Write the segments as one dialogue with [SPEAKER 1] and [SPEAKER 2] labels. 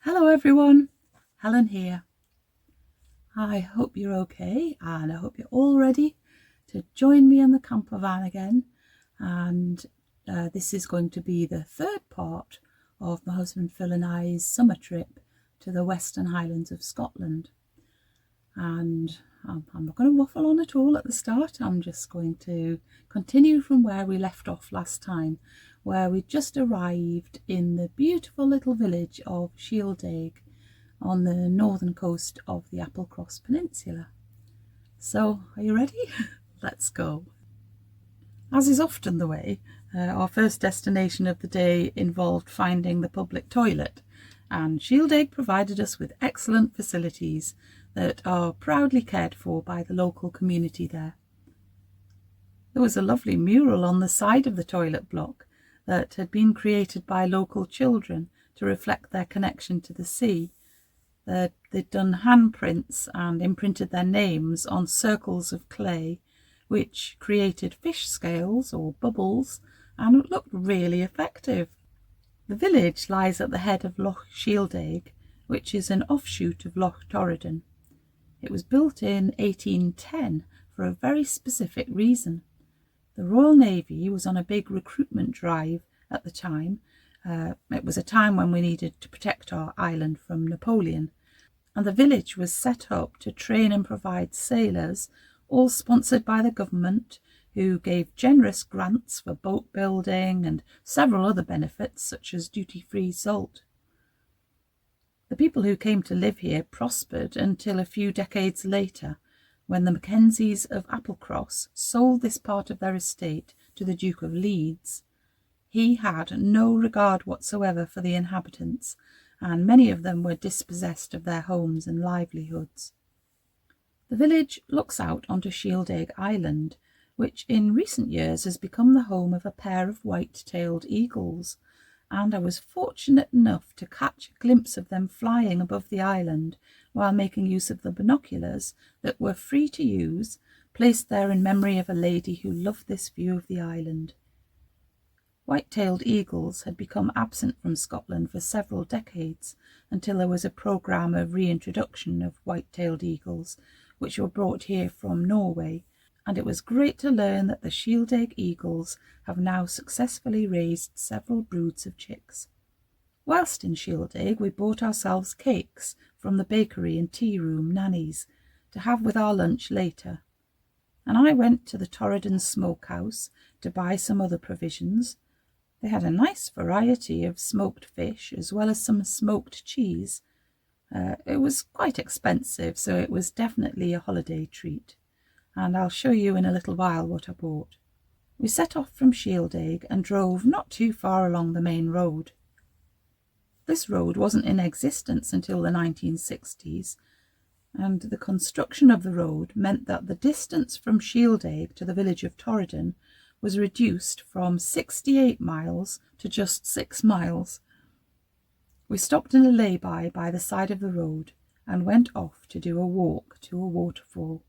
[SPEAKER 1] Hello everyone, Helen here. I hope you're okay and I hope you're all ready to join me in the campervan again. And this is going to be the third part of my husband Phil and I's summer trip to the Western Highlands of Scotland. And I'm not going to waffle on at all at the start. I'm just going to continue from where we left off last time, where we just arrived in the beautiful little village of Shieldaig on the northern coast of the Applecross Peninsula. So, are you ready? Let's go. As is often the way, our first destination of the day involved finding the public toilet, and Shieldaig provided us with excellent facilities that are proudly cared for by the local community there. There was a lovely mural on the side of the toilet block that had been created by local children to reflect their connection to the sea. They'd done handprints and imprinted their names on circles of clay, which created fish scales or bubbles, and it looked really effective. The village lies at the head of Loch Shieldaig, which is an offshoot of Loch Torridon. It was built in 1810 for a very specific reason. The Royal Navy was on a big recruitment drive at the time. It was a time when we needed to protect our island from Napoleon, and the village was set up to train and provide sailors, all sponsored by the government, who gave generous grants for boat building and several other benefits such as duty-free salt. The people who came to live here prospered until a few decades later, when the Mackenzies of Applecross sold this part of their estate to the Duke of Leeds. He had no regard whatsoever for the inhabitants, and many of them were dispossessed of their homes and livelihoods. The village looks out onto Shieldaig Island, which in recent years has become the home of a pair of white-tailed eagles, and I was fortunate enough to catch a glimpse of them flying above the island while making use of the binoculars that were free to use, placed there in memory of a lady who loved this view of the island. White-tailed eagles had become absent from Scotland for several decades until there was a programme of reintroduction of white-tailed eagles, which were brought here from Norway, and it was great to learn that the Shieldaig eagles have now successfully raised several broods of chicks. Whilst in Shieldaig, we bought ourselves cakes from the bakery and tea room nannies to have with our lunch later, and I went to the Torridon smokehouse to buy some other provisions. They had a nice variety of smoked fish as well as some smoked cheese. It was quite expensive, so it was definitely a holiday treat, and I'll show you in a little while what I bought. We set off from Shieldaig and drove not too far along the main road. This road wasn't in existence until the 1960s, and the construction of the road meant that the distance from Shieldaig to the village of Torridon was reduced from 68 miles to just 6 miles. We stopped in a lay-by by the side of the road and went off to do a walk to a waterfall.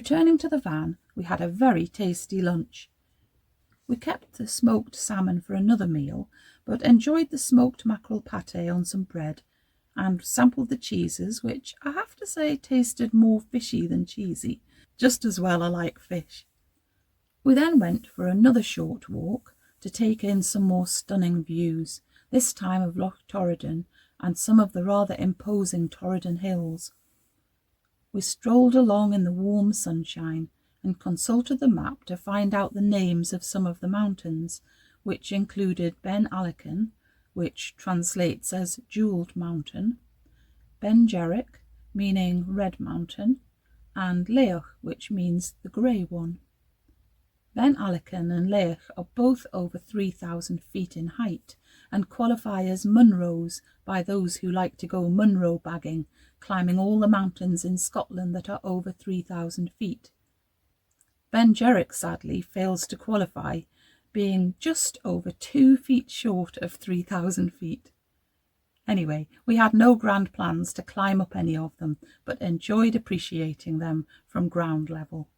[SPEAKER 1] Returning to the van, we had a very tasty lunch. We kept the smoked salmon for another meal, but enjoyed the smoked mackerel pâté on some bread and sampled the cheeses, which I have to say tasted more fishy than cheesy, just as well I like fish. We then went for another short walk to take in some more stunning views, this time of Loch Torridon and some of the rather imposing Torridon hills. We strolled along in the warm sunshine and consulted the map to find out the names of some of the mountains, which included Ben Allechan, which translates as Jewelled Mountain, Ben Jerrick, meaning Red Mountain, and Leoch, which means the Grey One. Ben Allechan and Leoch are both over 3,000 feet in height and qualify as Munros by those who like to go Munro bagging, climbing all the mountains in Scotland that are over 3,000 feet. Ben Jerrick sadly fails to qualify, being just over 2 feet short of 3,000 feet. Anyway, we had no grand plans to climb up any of them, but enjoyed appreciating them from ground level.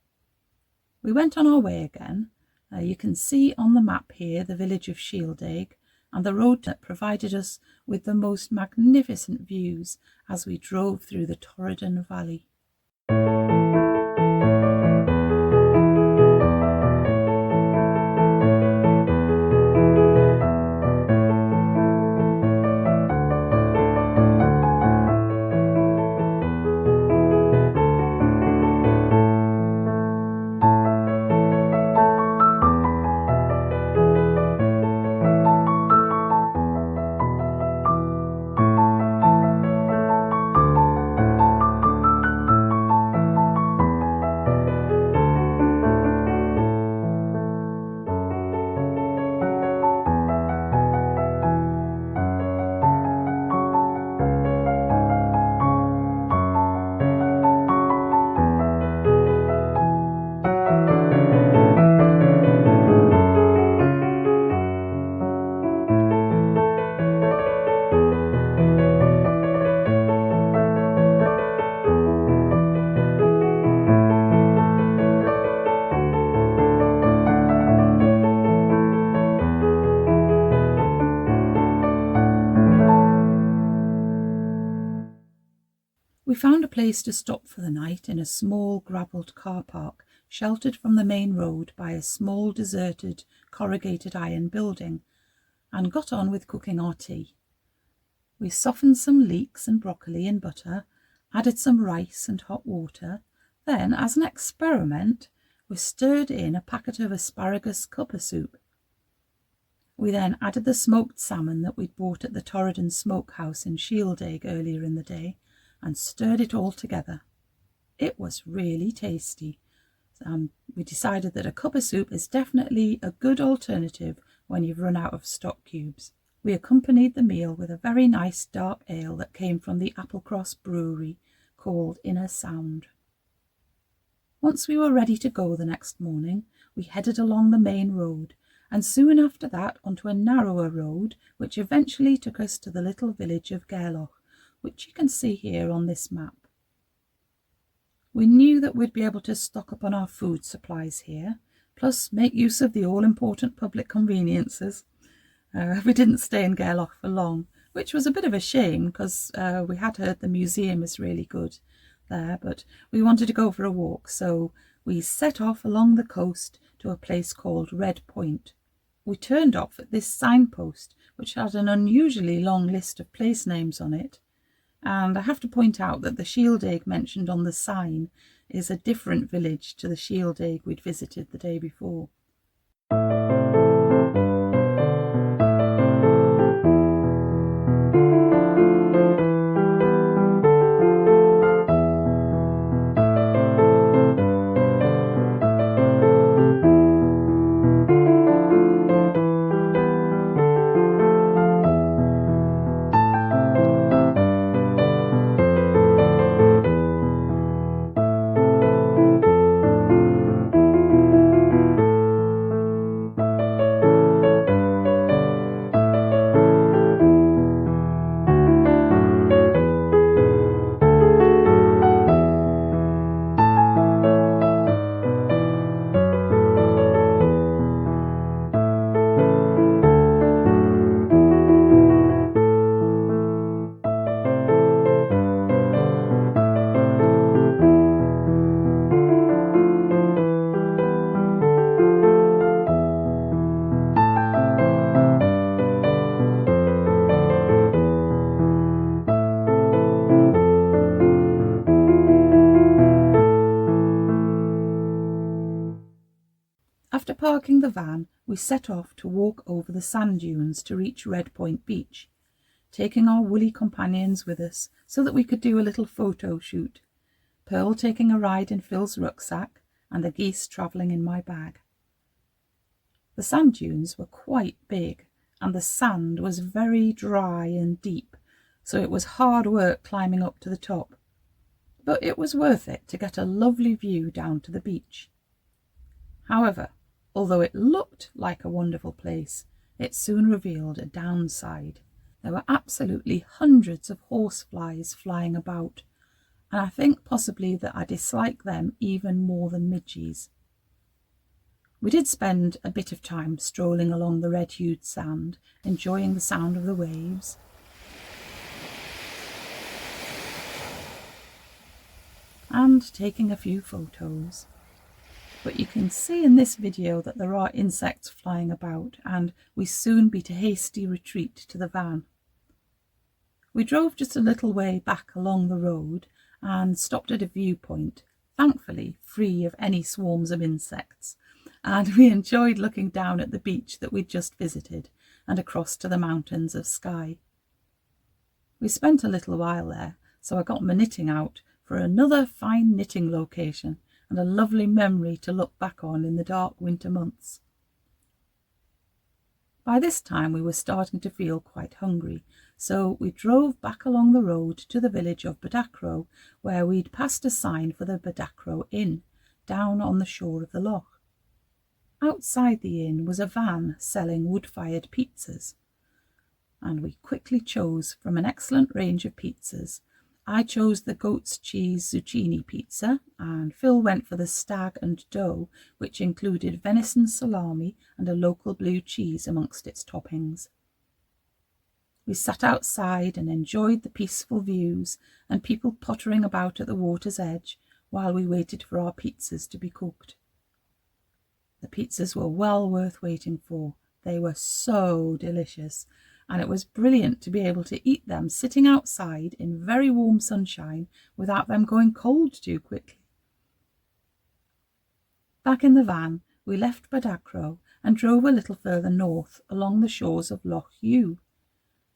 [SPEAKER 1] We went on our way again. You can see on the map here the village of Shieldaig and the road that provided us with the most magnificent views as we drove through the Torridon Valley. We found a place to stop for the night in a small gravelled car park, sheltered from the main road by a small deserted corrugated iron building, and got on with cooking our tea. We softened some leeks and broccoli in butter, added some rice and hot water. Then, as an experiment, we stirred in a packet of asparagus cuppa soup. We then added the smoked salmon that we'd bought at the Torridon smokehouse in Shieldaig earlier in the day, and stirred it all together. It was really tasty. We decided that a cuppa soup is definitely a good alternative when you've run out of stock cubes. We accompanied the meal with a very nice dark ale that came from the Applecross brewery called Inner Sound. Once we were ready to go the next morning, we headed along the main road, and soon after that onto a narrower road which eventually took us to the little village of Gairloch, which you can see here on this map. We knew that we'd be able to stock up on our food supplies here, plus make use of the all-important public conveniences. We didn't stay in Gairloch for long, which was a bit of a shame because we had heard the museum is really good there, but we wanted to go for a walk, so we set off along the coast to a place called Red Point. We turned off at this signpost, which had an unusually long list of place names on it. And I have to point out that the Shieldaig mentioned on the sign is a different village to the Shieldaig we'd visited the day before. parking the van, we set off to walk over the sand dunes to reach Red Point Beach, taking our woolly companions with us so that we could do a little photo shoot, Pearl taking a ride in Phil's rucksack and the geese travelling in my bag. The sand dunes were quite big and the sand was very dry and deep, so it was hard work climbing up to the top, but it was worth it to get a lovely view down to the beach. However, although it looked like a wonderful place, it soon revealed a downside. There were absolutely hundreds of horseflies flying about, and I think possibly that I dislike them even more than midges. We did spend a bit of time strolling along the red-hued sand, enjoying the sound of the waves. And taking a few photos. But you can see in this video that there are insects flying about, and we soon beat a hasty retreat to the van. We drove just a little way back along the road and stopped at a viewpoint, thankfully free of any swarms of insects, and we enjoyed looking down at the beach that we'd just visited and across to the mountains of Skye. We spent a little while there, so I got my knitting out for another fine knitting location and a lovely memory to look back on in the dark winter months. By this time we were starting to feel quite hungry, so we drove back along the road to the village of Badachro, where we'd passed a sign for the Badachro Inn, down on the shore of the loch. Outside the inn was a van selling wood-fired pizzas, and we quickly chose from an excellent range of pizzas. I chose the goat's cheese zucchini pizza, and Phil went for the stag and doe, which included venison salami and a local blue cheese amongst its toppings. We sat outside and enjoyed the peaceful views and people pottering about at the water's edge while we waited for our pizzas to be cooked. The pizzas were well worth waiting for. They were so delicious, and it was brilliant to be able to eat them sitting outside in very warm sunshine without them going cold too quickly. Back in the van, we left Badachro and drove a little further north along the shores of Loch Ewe,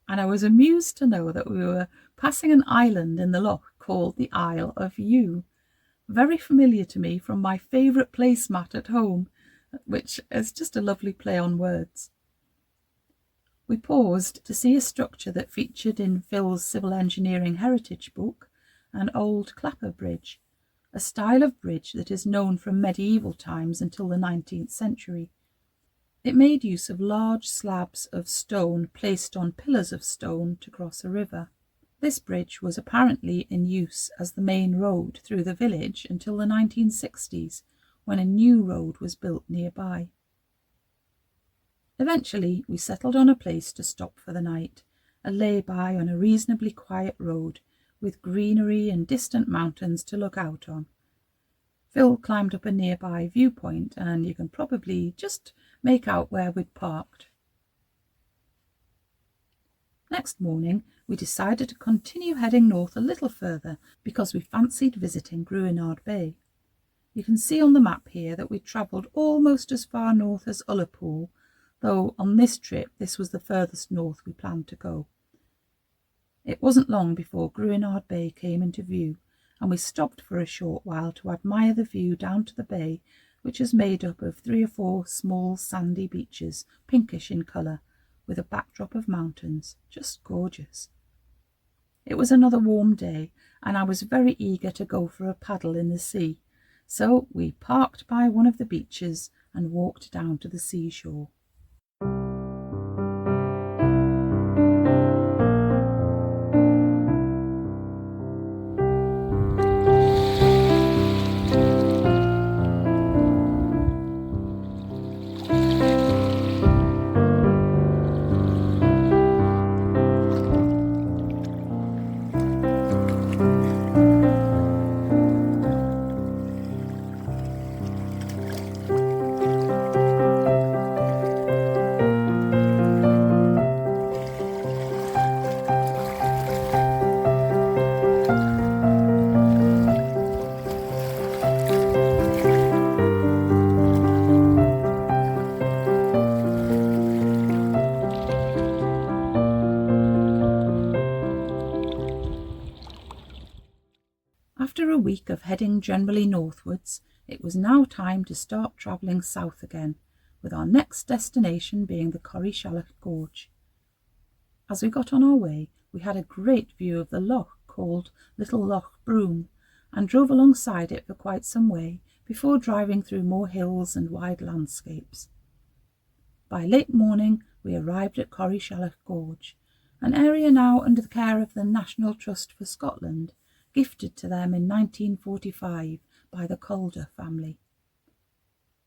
[SPEAKER 1] and I was amused to know that we were passing an island in the loch called the Isle of Ewe, very familiar to me from my favourite placemat at home, which is just a lovely play on words. We paused to see a structure that featured in Phil's Civil Engineering Heritage book, an old clapper bridge, a style of bridge that is known from medieval times until the 19th century. It made use of large slabs of stone placed on pillars of stone to cross a river. This bridge was apparently in use as the main road through the village until the 1960s, when a new road was built nearby. Eventually, we settled on a place to stop for the night, a lay-by on a reasonably quiet road, with greenery and distant mountains to look out on. Phil climbed up a nearby viewpoint, and you can probably just make out where we'd parked. Next morning, we decided to continue heading north a little further because we fancied visiting Gruinard Bay. You can see on the map here that we travelled almost as far north as Ullapool, though on this trip this was the furthest north we planned to go. It wasn't long before Gruinard Bay came into view, and we stopped for a short while to admire the view down to the bay, which is made up of 3 or 4 small sandy beaches, pinkish in colour, with a backdrop of mountains. Just gorgeous. It was another warm day, and I was very eager to go for a paddle in the sea, so we parked by one of the beaches and walked down to the seashore. week of heading generally northwards, it was now time to start travelling south again, with our next destination being the Corrieshalloch Gorge. As we got on our way, we had a great view of the loch called Little Loch Broom, and drove alongside it for quite some way before driving through more hills and wide landscapes. By late morning we arrived at Corrieshalloch Gorge, an area now under the care of the National Trust for Scotland, gifted to them in 1945 by the Calder family.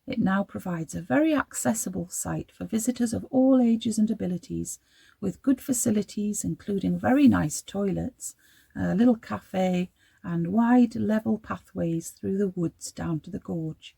[SPEAKER 1] It now provides a very accessible site for visitors of all ages and abilities, with good facilities including very nice toilets, a little cafe, and wide level pathways through the woods down to the gorge.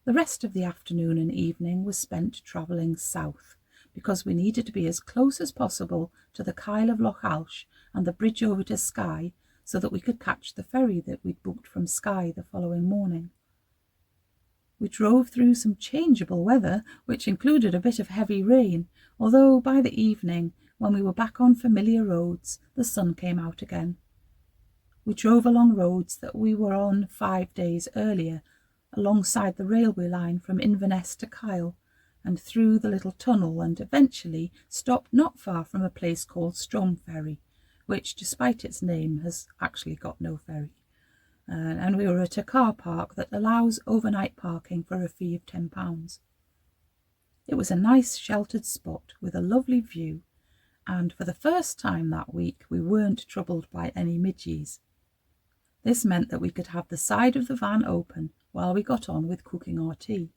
[SPEAKER 1] The rest of the afternoon and evening was spent travelling south, because we needed to be as close as possible to the Kyle of Loch Alsh and the bridge over to Skye, so that we could catch the ferry that we'd booked from Skye the following morning. We drove through some changeable weather, which included a bit of heavy rain, although by the evening, when we were back on familiar roads, the sun came out again. We drove along roads that we were on 5 days earlier, alongside the railway line from Inverness to Kyle, and through the little tunnel, and eventually stopped not far from a place called Ferry, which, despite its name, has actually got no ferry. And we were at a car park that allows overnight parking for a fee of £10. It was a nice sheltered spot with a lovely view, and for the first time that week we weren't troubled by any midges. This meant that we could have the side of the van open while we got on with cooking our tea.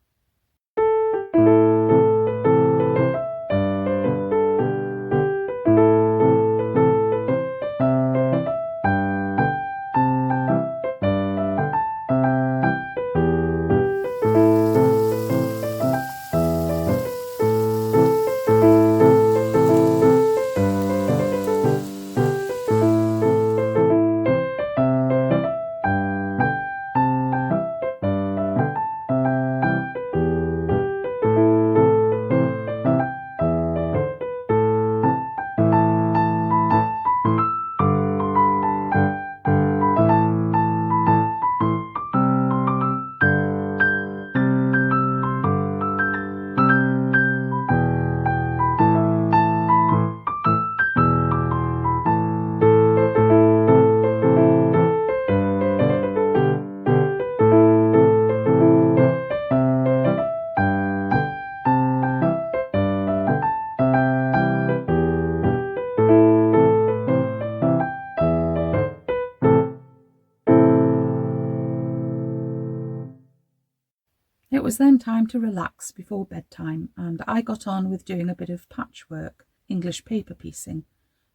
[SPEAKER 1] It was then time to relax before bedtime, and I got on with doing a bit of patchwork, English paper piecing.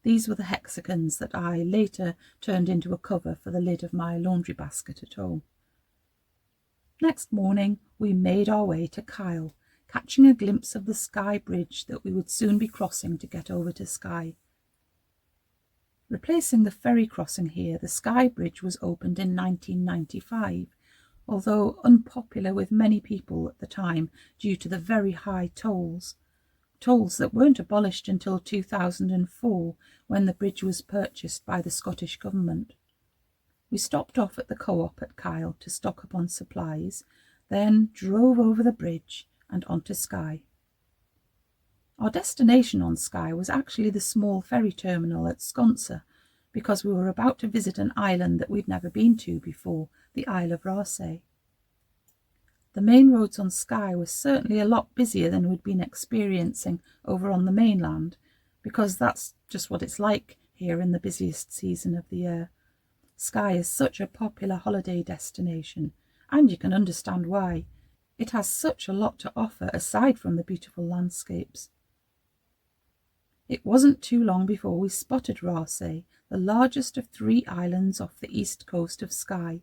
[SPEAKER 1] These were the hexagons that I later turned into a cover for the lid of my laundry basket at home. Next morning we made our way to Kyle, catching a glimpse of the Skye bridge that we would soon be crossing to get over to Skye. Replacing the ferry crossing here, the Skye bridge was opened in 1995, although unpopular with many people at the time due to the very high tolls that weren't abolished until 2004, when the bridge was purchased by the Scottish Government. We stopped off at the co-op at Kyle to stock up on supplies, then drove over the bridge and onto Skye. Our destination on Skye was actually the small ferry terminal at Sconser, because we were about to visit an island that we'd never been to before, the Isle of Raasay. The main roads on Skye were certainly a lot busier than we'd been experiencing over on the mainland, because that's just what it's like here in the busiest season of the year. Skye is such a popular holiday destination, and you can understand why. It has such a lot to offer aside from the beautiful landscapes. It wasn't too long before we spotted Raasay, the largest of 3 islands off the east coast of Skye.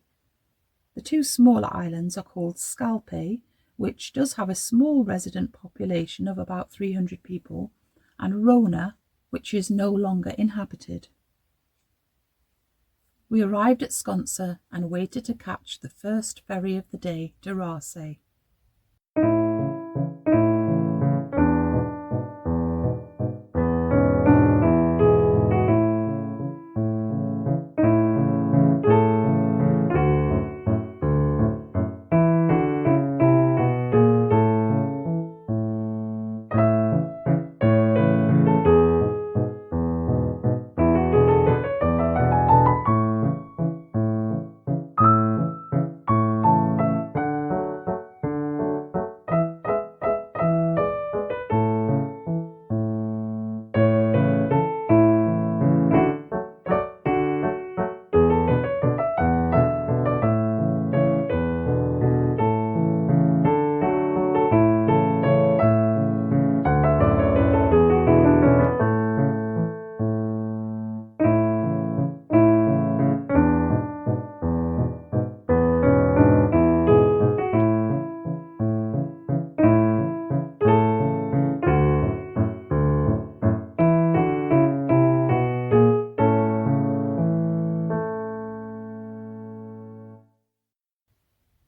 [SPEAKER 1] The 2 smaller islands are called Spey, which does have a small resident population of about 300 people, and Rona, which is no longer inhabited. We arrived at Sconser and waited to catch the first ferry of the day to Raasay.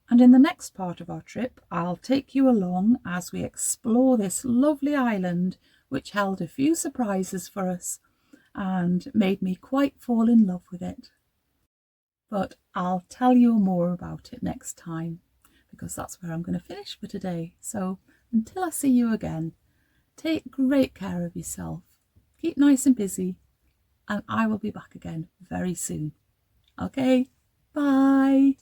[SPEAKER 1] And in the next part of our trip, I'll take you along as we explore this lovely island, which held a few surprises for us and made me quite fall in love with it. But I'll tell you more about it next time, because that's where I'm going to finish for today. So until I see you again, take great care of yourself, keep nice and busy, and I will be back again very soon. Okay, bye.